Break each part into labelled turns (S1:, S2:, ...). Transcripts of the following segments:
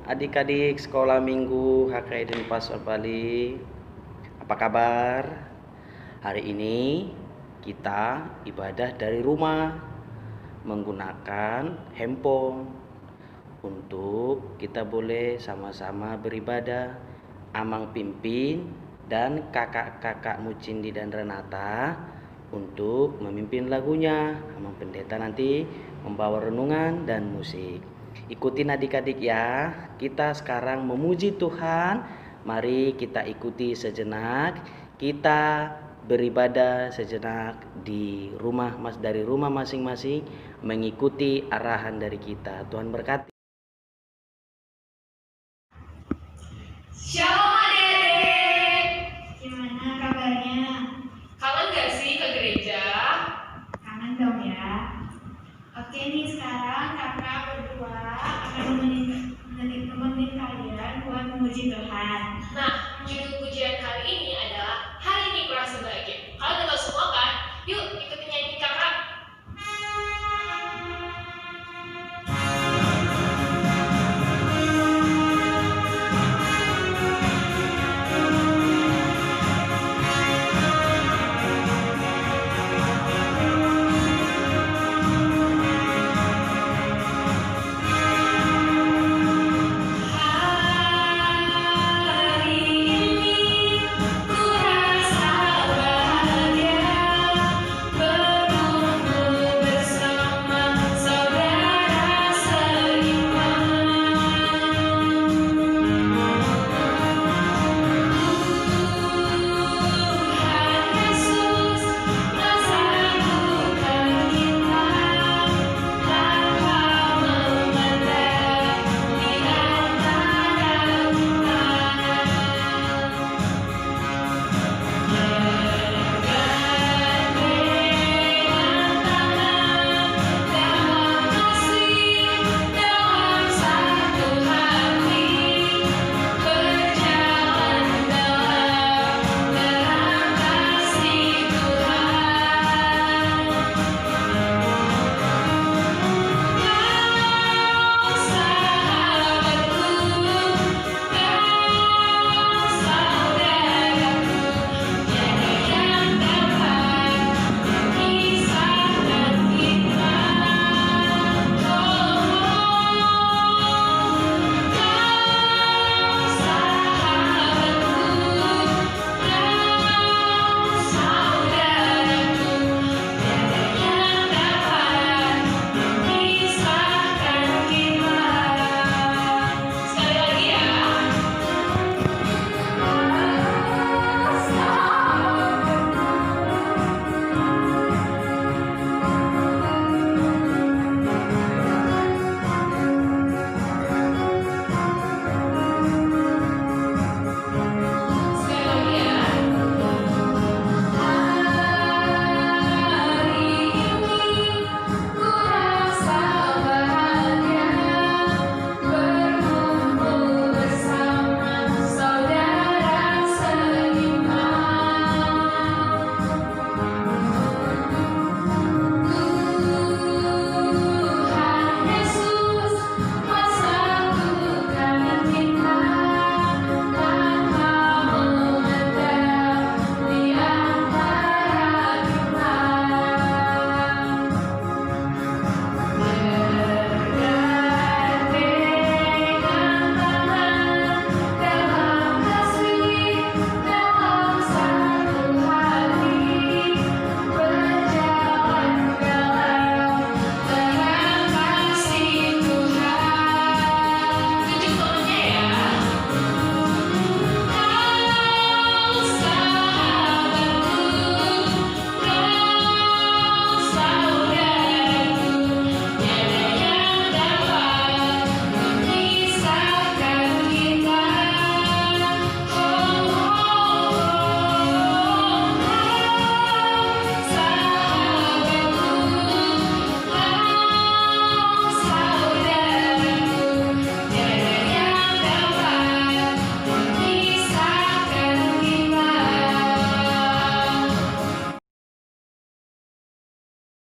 S1: Adik-adik sekolah minggu HKID Pasar Bali, apa kabar? Hari ini kita ibadah dari rumah menggunakan handphone untuk kita boleh sama-sama beribadah. Amang Pimpin dan kakak-kakak Mucindi dan Renata untuk memimpin lagunya. Amang Pendeta nanti membawa renungan dan musik. Ikutin adik-adik ya. Kita sekarang memuji Tuhan. Mari kita ikuti sejenak. Kita beribadah sejenak dari rumah masing-masing, mengikuti arahan dari kita. Tuhan berkati.
S2: Shalom adik-adik, gimana kabarnya?
S3: Kangen gak sih ke gereja?
S2: Kangen dong ya. Oke nih, sekarang kakak berdua akan nemenin kalian buat memuji Tuhan.
S3: Nah, judul pujian kali ini adalah Hari Ini Kurasa Bahagia. Kalian udah tahu semua kan? Yuk ikutin nyanyi kakak.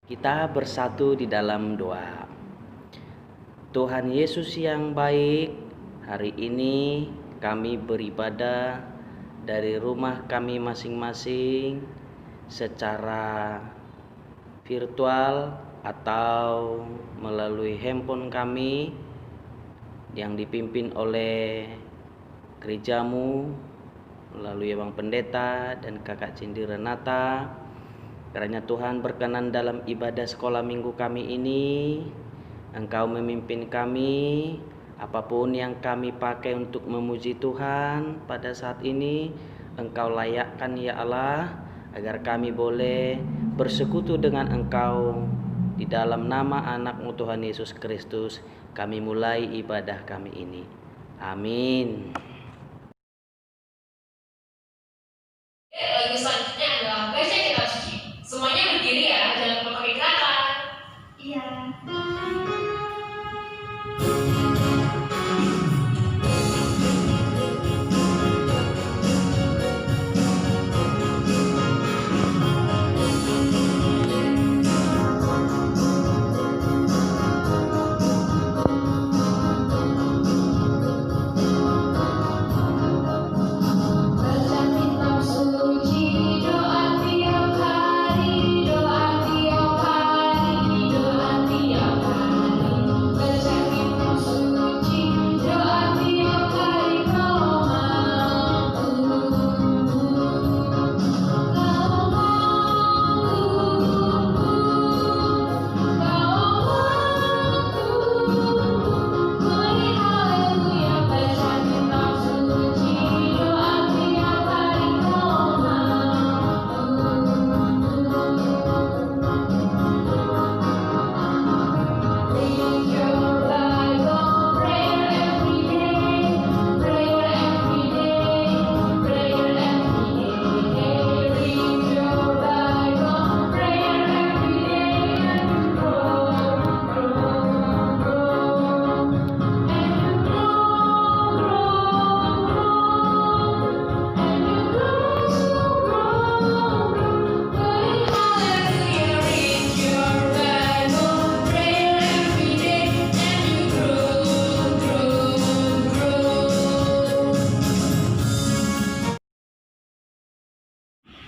S1: Kita bersatu di dalam doa. Tuhan Yesus yang baik, hari ini kami beribadah dari rumah kami masing-masing secara virtual atau melalui handphone kami yang dipimpin oleh gerejamu melalui Bang Pendeta dan Kakak Cindy Renata. Kiranya Tuhan berkenan dalam ibadah sekolah minggu kami ini. Engkau memimpin kami, apapun yang kami pakai untuk memuji Tuhan pada saat ini, Engkau layakkan ya Allah, agar kami boleh bersekutu dengan Engkau. Di dalam nama anak-Mu Tuhan Yesus Kristus, kami mulai ibadah kami ini. Amin.
S3: Lagu selanjutnya adalah baca kitab suci. Semuanya berdiri ya, jangan lupa pakai gerakan.
S2: Iya.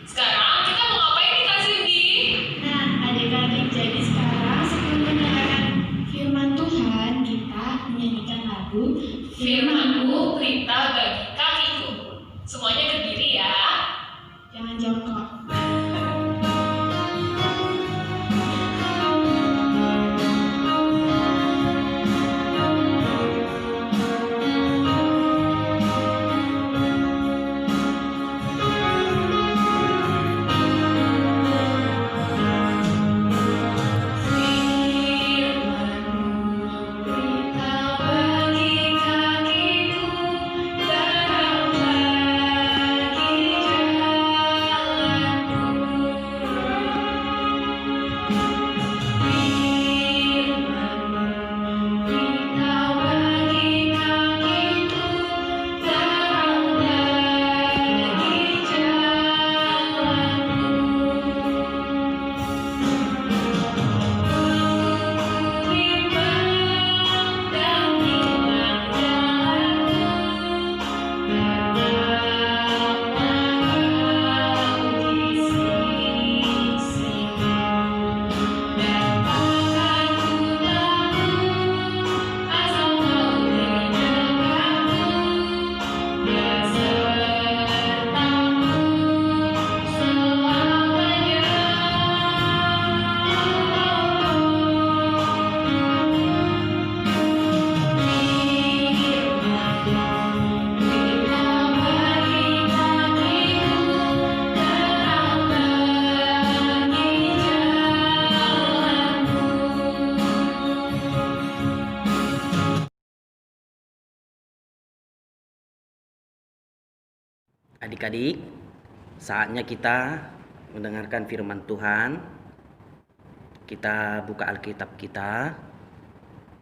S3: Sekarang kita mau ngapain nih Kak Cindy?
S2: Nah, adik-adik, jadi sekarang sebelum mendengarkan firman Tuhan, kita menyanyikan lagu
S3: Firman-Mu berita bagi kakiku. Semuanya berdiri ya.
S2: Jangan jongkok.
S1: Adik-adik, saatnya kita mendengarkan firman Tuhan. Kita buka Alkitab kita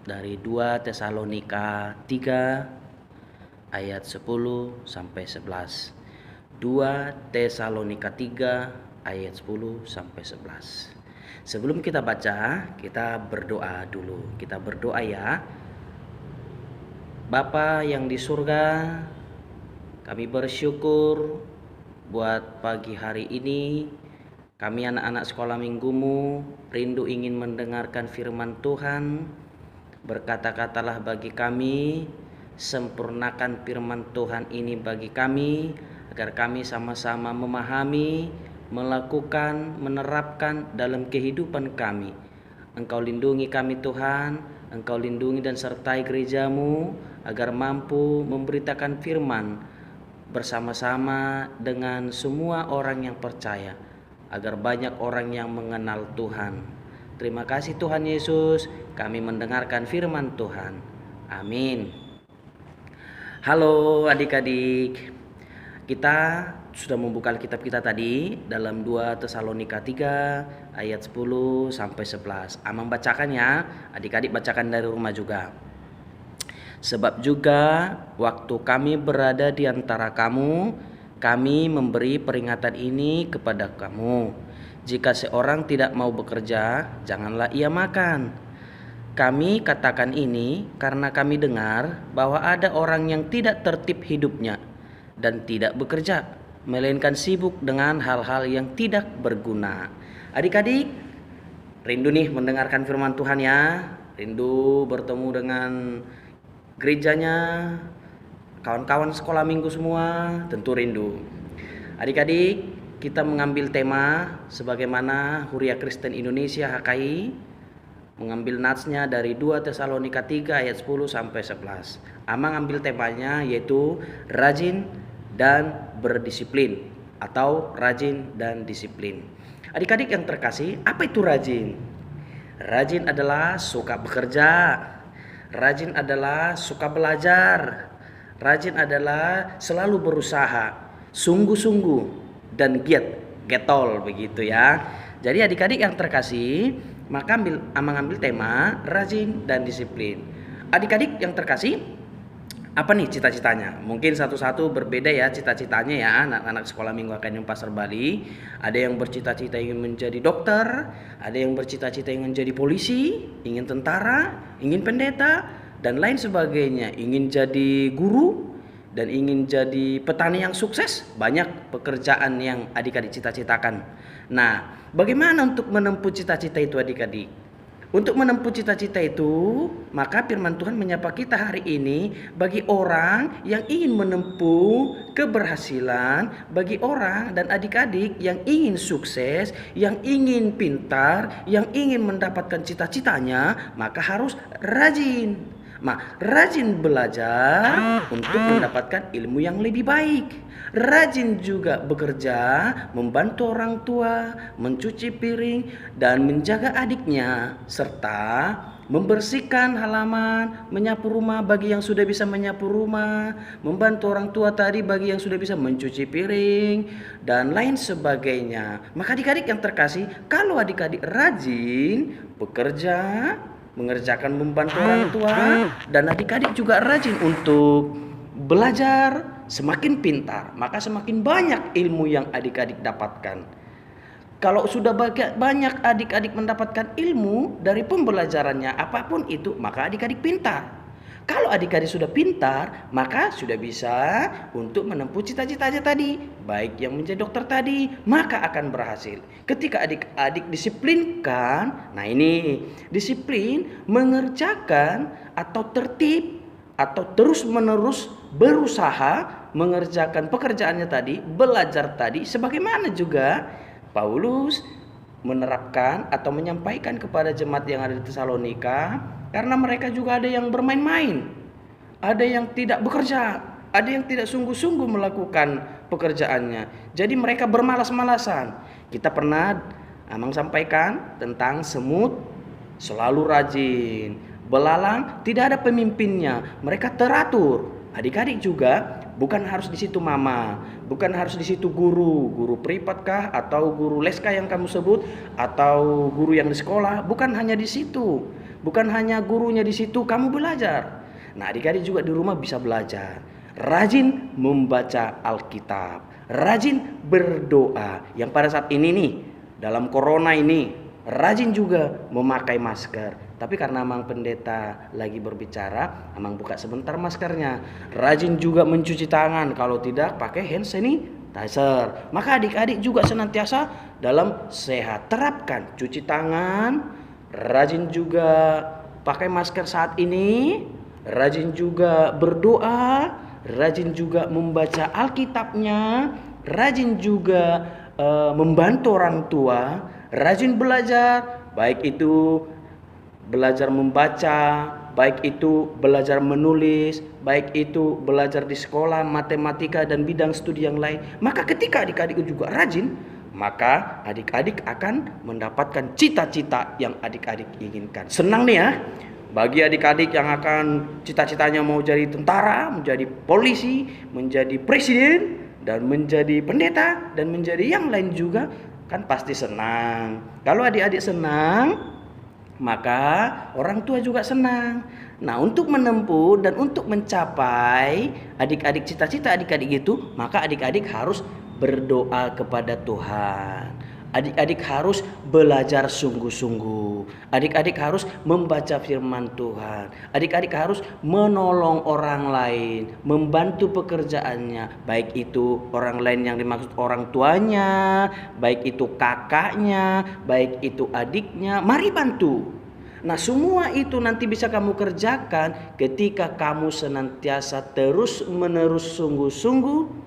S1: dari 2 Tesalonika 3 ayat 10 sampai 11. 2 Tesalonika 3 ayat 10 sampai 11. Sebelum kita baca, kita berdoa dulu. Kita berdoa ya. Bapa yang di surga, kami bersyukur buat pagi hari ini. Kami anak-anak sekolah minggumu rindu ingin mendengarkan firman Tuhan. Berkata-katalah bagi kami, sempurnakan firman Tuhan ini bagi kami, agar kami sama-sama memahami, melakukan, menerapkan dalam kehidupan kami. Engkau lindungi kami Tuhan, Engkau lindungi dan sertai gerejamu, agar mampu memberitakan firman bersama-sama dengan semua orang yang percaya, agar banyak orang yang mengenal Tuhan. Terima kasih Tuhan Yesus, kami mendengarkan firman Tuhan. Amin. Halo adik-adik, kita sudah membuka Alkitab kita tadi dalam 2 Tesalonika 3 ayat 10 sampai 11. Amang bacakan ya, adik-adik bacakan dari rumah juga. Sebab juga waktu kami berada di antara kamu, kami memberi peringatan ini kepada kamu. Jika seorang tidak mau bekerja, janganlah ia makan. Kami katakan ini karena kami dengar bahwa ada orang yang tidak tertib hidupnya dan tidak bekerja, melainkan sibuk dengan hal-hal yang tidak berguna. Adik-adik, rindu nih mendengarkan firman Tuhan ya. Rindu bertemu dengan gerejanya, kawan-kawan sekolah minggu semua, tentu rindu. Adik-adik, kita mengambil tema sebagaimana Huria Kristen Indonesia HKI mengambil natsnya dari 2 Tesalonika 3 ayat 10 sampai 11. Amang ambil temanya yaitu rajin dan berdisiplin atau rajin dan disiplin. Adik-adik yang terkasih, apa itu rajin? Rajin adalah suka bekerja. Rajin adalah suka belajar. Rajin adalah selalu berusaha, sungguh-sungguh dan getol begitu ya. Jadi adik-adik yang terkasih, maka amang ambil tema rajin dan disiplin. Adik-adik yang terkasih, apa nih cita-citanya? Mungkin satu-satu berbeda ya cita-citanya ya, anak-anak sekolah minggu Akademi Pasar Bali. Ada yang bercita-cita ingin menjadi dokter, ada yang bercita-cita ingin menjadi polisi, ingin tentara, ingin pendeta, dan lain sebagainya. Ingin jadi guru dan ingin jadi petani yang sukses. Banyak pekerjaan yang adik-adik cita-citakan. Nah, bagaimana untuk menempuh cita-cita itu adik-adik? Untuk menempuh cita-cita itu, maka firman Tuhan menyapa kita hari ini bagi orang yang ingin menempuh keberhasilan, bagi orang dan adik-adik yang ingin sukses, yang ingin pintar, yang ingin mendapatkan cita-citanya, maka harus rajin. Rajin belajar untuk mendapatkan ilmu yang lebih baik. Rajin juga bekerja, membantu orang tua, mencuci piring, dan menjaga adiknya, serta membersihkan halaman, menyapu rumah bagi yang sudah bisa menyapu rumah, membantu orang tua tadi bagi yang sudah bisa mencuci piring, dan lain sebagainya. Maka adik-adik yang terkasih, kalau adik-adik rajin bekerja, mengerjakan membantu orang tua, dan adik-adik juga rajin untuk belajar, semakin pintar, maka semakin banyak ilmu yang adik-adik dapatkan. Kalau sudah banyak adik-adik mendapatkan ilmu dari pembelajarannya apapun itu, maka adik-adik pintar. Kalau adik-adik sudah pintar, maka sudah bisa untuk menempuh cita-citanya tadi. Baik yang menjadi dokter tadi, maka akan berhasil. Ketika adik-adik disiplinkan, nah ini disiplin mengerjakan atau tertib atau terus-menerus berusaha mengerjakan pekerjaannya tadi, belajar tadi, sebagaimana juga Paulus menerapkan atau menyampaikan kepada jemaat yang ada di Tesalonika, karena mereka juga ada yang bermain-main, ada yang tidak bekerja, ada yang tidak sungguh-sungguh melakukan pekerjaannya. Jadi mereka bermalas-malasan. Kita pernah Amang sampaikan tentang semut selalu rajin, belalang tidak ada pemimpinnya, mereka teratur. Adik-adik juga bukan harus di situ mama, bukan harus di situ guru privat kah atau guru les kah yang kamu sebut, atau guru yang di sekolah, bukan hanya di situ. Bukan hanya gurunya di situ kamu belajar. Nah, adik-adik juga di rumah bisa belajar. Rajin membaca Alkitab, rajin berdoa. Yang pada saat ini nih, dalam corona ini, rajin juga memakai masker. Tapi karena Amang pendeta lagi berbicara, Amang buka sebentar maskernya. Rajin juga mencuci tangan, kalau tidak pakai hand sanitizer. Maka adik-adik juga senantiasa dalam sehat. Terapkan cuci tangan, rajin juga pakai masker saat ini, rajin juga berdoa, rajin juga membaca Alkitabnya, rajin juga membantu orang tua, rajin belajar, baik itu belajar membaca, baik itu belajar menulis, baik itu belajar di sekolah matematika dan bidang studi yang lain. Maka ketika adik-adik juga rajin, maka adik-adik akan mendapatkan cita-cita yang adik-adik inginkan. Senang nih ya, bagi adik-adik yang akan cita-citanya mau jadi tentara, menjadi polisi, menjadi presiden, dan menjadi pendeta, dan menjadi yang lain juga, kan pasti senang. Kalau adik-adik senang, maka orang tua juga senang. Nah, untuk menempuh dan untuk mencapai adik-adik cita-cita adik-adik itu, maka adik-adik harus berdoa kepada Tuhan. Adik-adik harus belajar sungguh-sungguh. Adik-adik harus membaca firman Tuhan. Adik-adik harus menolong orang lain, membantu pekerjaannya. Baik itu orang lain yang dimaksud orang tuanya, baik itu kakaknya, baik itu adiknya. Mari bantu. Nah, semua itu nanti bisa kamu kerjakan ketika kamu senantiasa terus-menerus sungguh-sungguh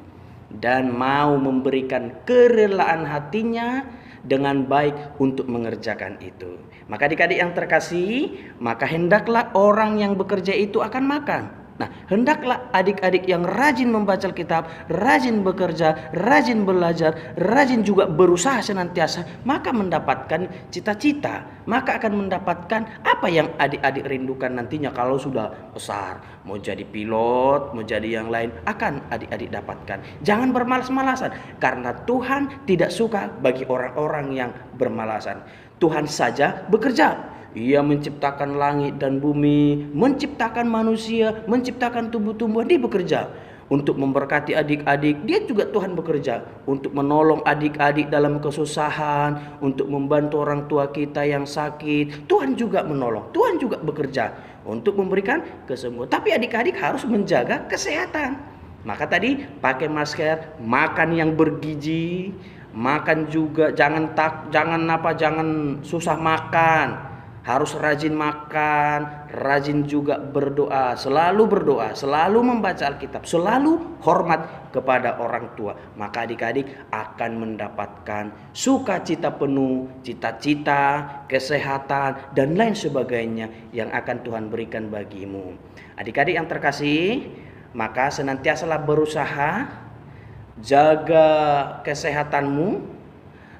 S1: dan mau memberikan kerelaan hatinya dengan baik untuk mengerjakan itu. Maka adik-adik yang terkasih, maka hendaklah orang yang bekerja itu akan makan. Nah, hendaklah adik-adik yang rajin membaca Alkitab, rajin bekerja, rajin belajar, rajin juga berusaha senantiasa, maka mendapatkan cita-cita, maka akan mendapatkan apa yang adik-adik rindukan nantinya kalau sudah besar. Mau jadi pilot, mau jadi yang lain, akan adik-adik dapatkan. Jangan bermalas-malasan, karena Tuhan tidak suka bagi orang-orang yang bermalasan. Tuhan saja bekerja. Ia menciptakan langit dan bumi, menciptakan manusia, menciptakan tumbuh-tumbuhan. Dia bekerja untuk memberkati adik-adik. Dia juga Tuhan bekerja untuk menolong adik-adik dalam kesusahan, untuk membantu orang tua kita yang sakit. Tuhan juga menolong, Tuhan juga bekerja untuk memberikan kesembuhan. Tapi adik-adik harus menjaga kesehatan. Maka tadi pakai masker, makan yang bergizi, makan juga jangan susah makan. Harus rajin makan, rajin juga berdoa, selalu membaca Alkitab, selalu hormat kepada orang tua. Maka adik-adik akan mendapatkan sukacita penuh, cita-cita, kesehatan, dan lain sebagainya yang akan Tuhan berikan bagimu. Adik-adik yang terkasih, maka senantiasalah berusaha, jaga kesehatanmu,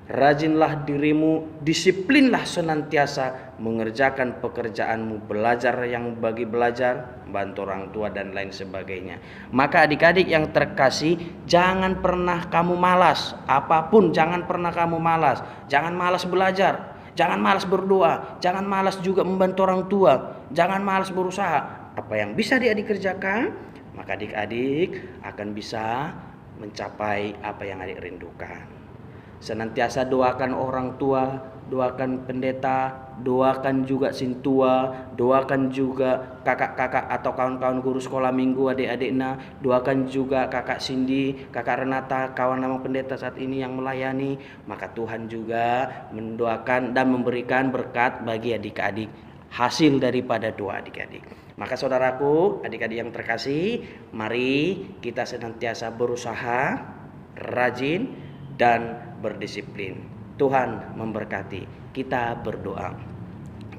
S1: rajinlah dirimu, disiplinlah senantiasa mengerjakan pekerjaanmu, belajar yang bagi belajar, bantu orang tua dan lain sebagainya. Maka adik-adik yang terkasih, jangan pernah kamu malas. Apapun jangan pernah kamu malas. Jangan malas belajar, jangan malas berdoa, jangan malas juga membantu orang tua, jangan malas berusaha. Apa yang bisa adik-adik kerjakan, maka adik-adik akan bisa mencapai apa yang adik rindukan. Senantiasa doakan orang tua, doakan pendeta, doakan juga sintua, doakan juga kakak-kakak atau kawan-kawan guru sekolah minggu adik-adiknya, doakan juga kakak Cindy, kakak Renata, kawan nama pendeta saat ini yang melayani. Maka Tuhan juga mendoakan dan memberikan berkat bagi adik-adik, hasil daripada doa adik-adik. Maka saudaraku, adik-adik yang terkasih, mari kita senantiasa berusaha, rajin, dan berdisiplin. Tuhan memberkati. Kita berdoa.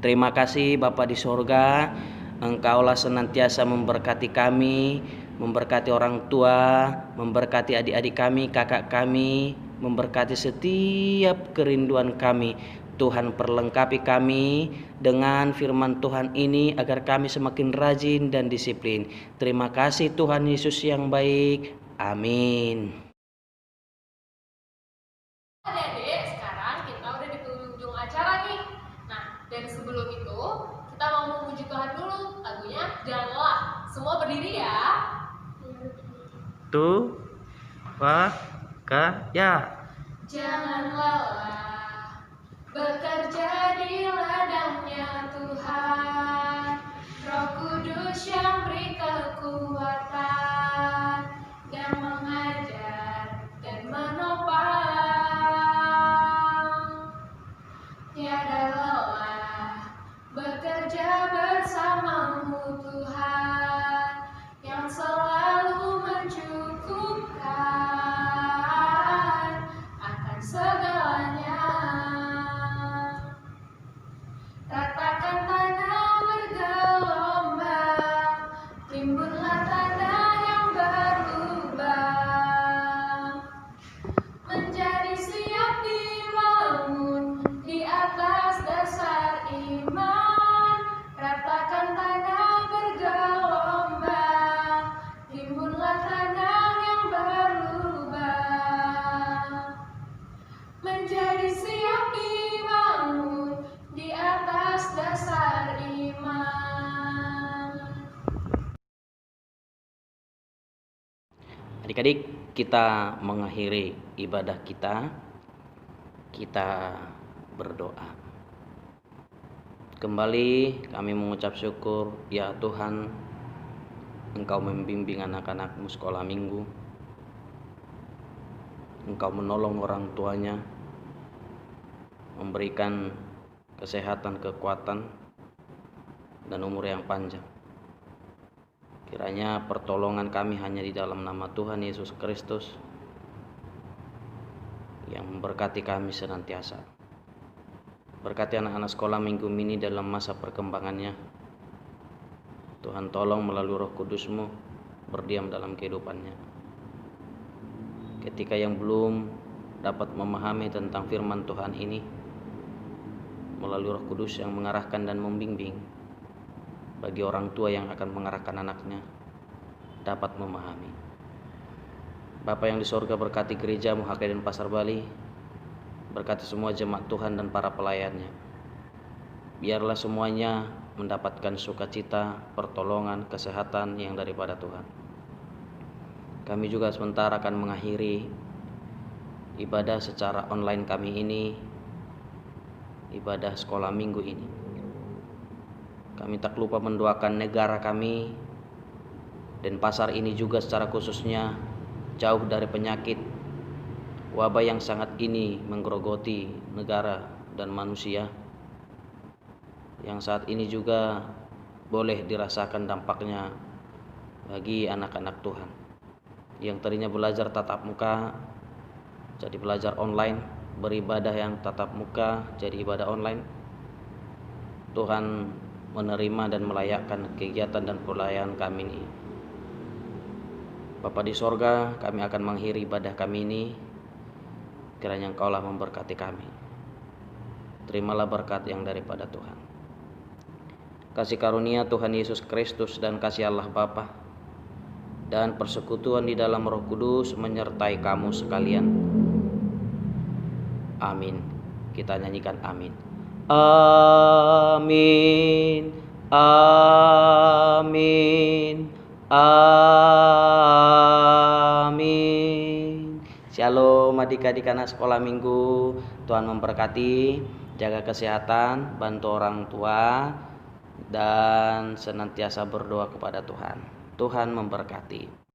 S1: Terima kasih Bapa di sorga, Engkaulah senantiasa memberkati kami, memberkati orang tua, memberkati adik-adik kami, kakak kami, memberkati setiap kerinduan kami. Tuhan perlengkapi kami dengan firman Tuhan ini agar kami semakin rajin dan disiplin. Terima kasih Tuhan Yesus yang baik. Amin.
S3: Adik-adik, sekarang kita udah di penghujung acara nih. Nah, dan sebelum itu, kita mau memuji Tuhan dulu. Lagunya Jangan Lelah. Semua berdiri ya.
S1: Tuh, ya.
S3: Jangan lelah bekerja semuanya. Ratakan tanah bergelombang, timbunlah tanah yang berlubang, menjadi siap dibangun di atas dasar iman. Ratakan tanah bergelombang, timbunlah tanah yang berlubang, menjadi siap dibangun di atas dasar iman.
S1: Adik-adik, kita mengakhiri ibadah kita berdoa. Kembali kami mengucap syukur, ya Tuhan, Engkau membimbing anak-anakmu sekolah minggu. Engkau menolong orang tuanya, memberikan kesehatan, kekuatan, dan umur yang panjang. Kiranya pertolongan kami hanya di dalam nama Tuhan Yesus Kristus yang memberkati kami senantiasa. Berkati anak-anak sekolah minggu ini dalam masa perkembangannya. Tuhan tolong melalui Roh Kudus-Mu berdiam dalam kehidupannya. Ketika yang belum dapat memahami tentang firman Tuhan ini, melalui Roh Kudus yang mengarahkan dan membimbing, bagi orang tua yang akan mengarahkan anaknya dapat memahami. Bapa yang di sorga, berkati gereja-Mu Hakeden Pasar Bali, berkati semua jemaat Tuhan dan para pelayannya. Biarlah semuanya mendapatkan sukacita, pertolongan, kesehatan yang daripada Tuhan. Kami juga sebentar akan mengakhiri ibadah secara online kami ini, ibadah sekolah minggu ini. Kami tak lupa mendoakan negara kami dan pasar ini juga secara khususnya jauh dari penyakit wabah yang sangat ini menggerogoti negara dan manusia, yang saat ini juga boleh dirasakan dampaknya bagi anak-anak Tuhan yang tadinya belajar tatap muka jadi belajar online, beribadah yang tatap muka jadi ibadah online. Tuhan menerima dan melayakkan kegiatan dan pelayanan kami ini. Bapa di sorga, kami akan mengakhiri ibadah kami ini. Kiranya Engkaulah memberkati kami. Terimalah berkat yang daripada Tuhan. Kasih karunia Tuhan Yesus Kristus dan kasih Allah Bapa dan persekutuan di dalam Roh Kudus menyertai kamu sekalian. Amin. Kita nyanyikan amin. Amin. Amin. Amin. Shalom adik-adik anak sekolah minggu. Tuhan memberkati, jaga kesehatan, bantu orang tua, dan senantiasa berdoa kepada Tuhan. Tuhan memberkati.